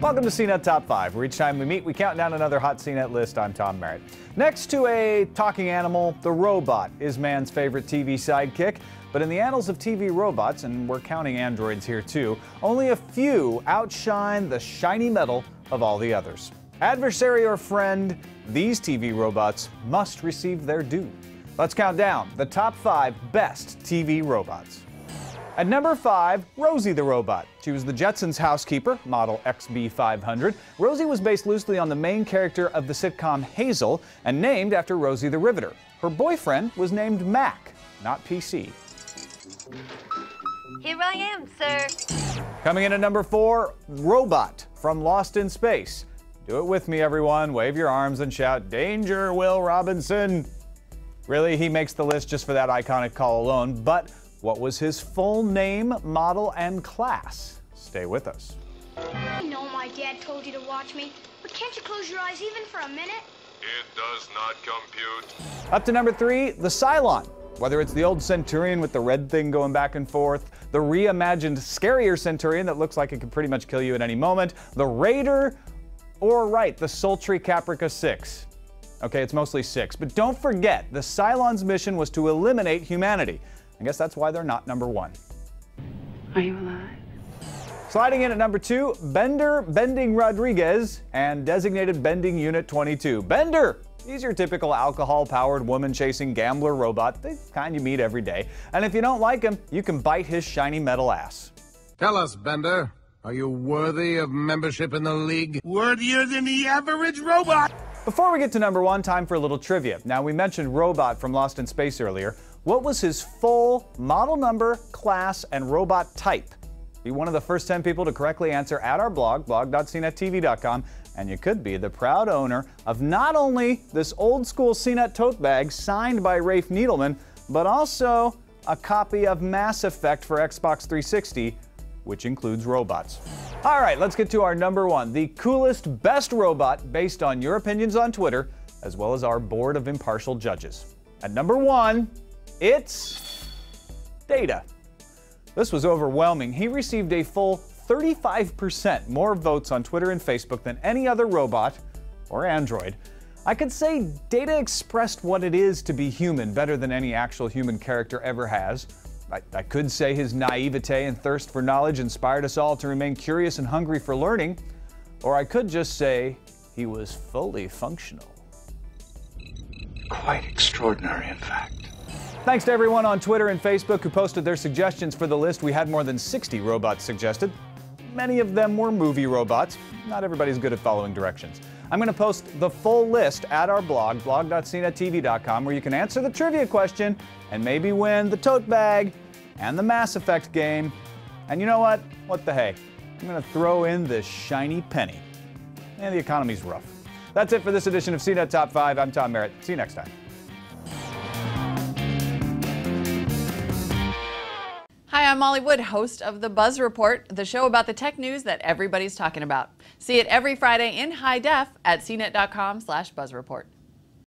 Welcome to CNET Top 5, where each time we meet, we count down another hot CNET list. I'm Tom Merritt. Next to a talking animal, the robot is man's favorite TV sidekick. But in the annals of TV robots, and we're counting androids here too, only a few outshine the shiny metal of all the others. Adversary or friend, these TV robots must receive their due. Let's count down the top 5 best TV robots. At number 5, Rosie the Robot. She was the Jetsons' housekeeper, model XB500. Rosie was based loosely on the main character of the sitcom Hazel and named after Rosie the Riveter. Her boyfriend was named Mac, not PC. Here I am, sir. Coming in at number 4, Robot from Lost in Space. Do it with me, everyone. Wave your arms and shout, "Danger, Will Robinson!" Really, he makes the list just for that iconic call alone, but what was his full name, model, and class? Stay with us. I know my dad told you to watch me, but can't you close your eyes even for a minute? It does not compute. Up to number 3, the Cylon. Whether it's the old Centurion with the red thing going back and forth, the reimagined, scarier Centurion that looks like it could pretty much kill you at any moment, the Raider, or the sultry Caprica 6. Okay, it's mostly 6, but don't forget, the Cylon's mission was to eliminate humanity. I guess that's why they're not number 1. Are you alive? Sliding in at number 2, Bender Bending Rodriguez and Designated Bending Unit 22. Bender! He's your typical alcohol-powered, woman-chasing gambler robot, the kind you meet every day. And if you don't like him, you can bite his shiny metal ass. Tell us, Bender, are you worthy of membership in the League? Worthier than the average robot! Before we get to number 1, time for a little trivia. Now, we mentioned Robot from Lost in Space earlier. What was his full model number, class, and robot type? Be one of the first 10 people to correctly answer at our blog, blog.cnettv.com, and you could be the proud owner of not only this old-school CNET tote bag signed by Rafe Needleman, but also a copy of Mass Effect for Xbox 360, which includes robots. All right, let's get to our number 1, the coolest, best robot based on your opinions on Twitter, as well as our board of impartial judges. At number 1, it's Data. This was overwhelming. He received a full 35% more votes on Twitter and Facebook than any other robot or android. I could say Data expressed what it is to be human better than any actual human character ever has. I could say his naivete and thirst for knowledge inspired us all to remain curious and hungry for learning. Or I could just say he was fully functional. Quite extraordinary, in fact. Thanks to everyone on Twitter and Facebook who posted their suggestions for the list. We had more than 60 robots suggested. Many of them were movie robots. Not everybody's good at following directions. I'm going to post the full list at our blog, blog.cnettv.com, where you can answer the trivia question and maybe win the tote bag and the Mass Effect game. And you know what? What the hey? I'm going to throw in this shiny penny. And the economy's rough. That's it for this edition of CNET Top 5. I'm Tom Merritt. See you next time. Hi, I'm Molly Wood, host of The Buzz Report, the show about the tech news that everybody's talking about. See it every Friday in high def at cnet.com/buzzreport.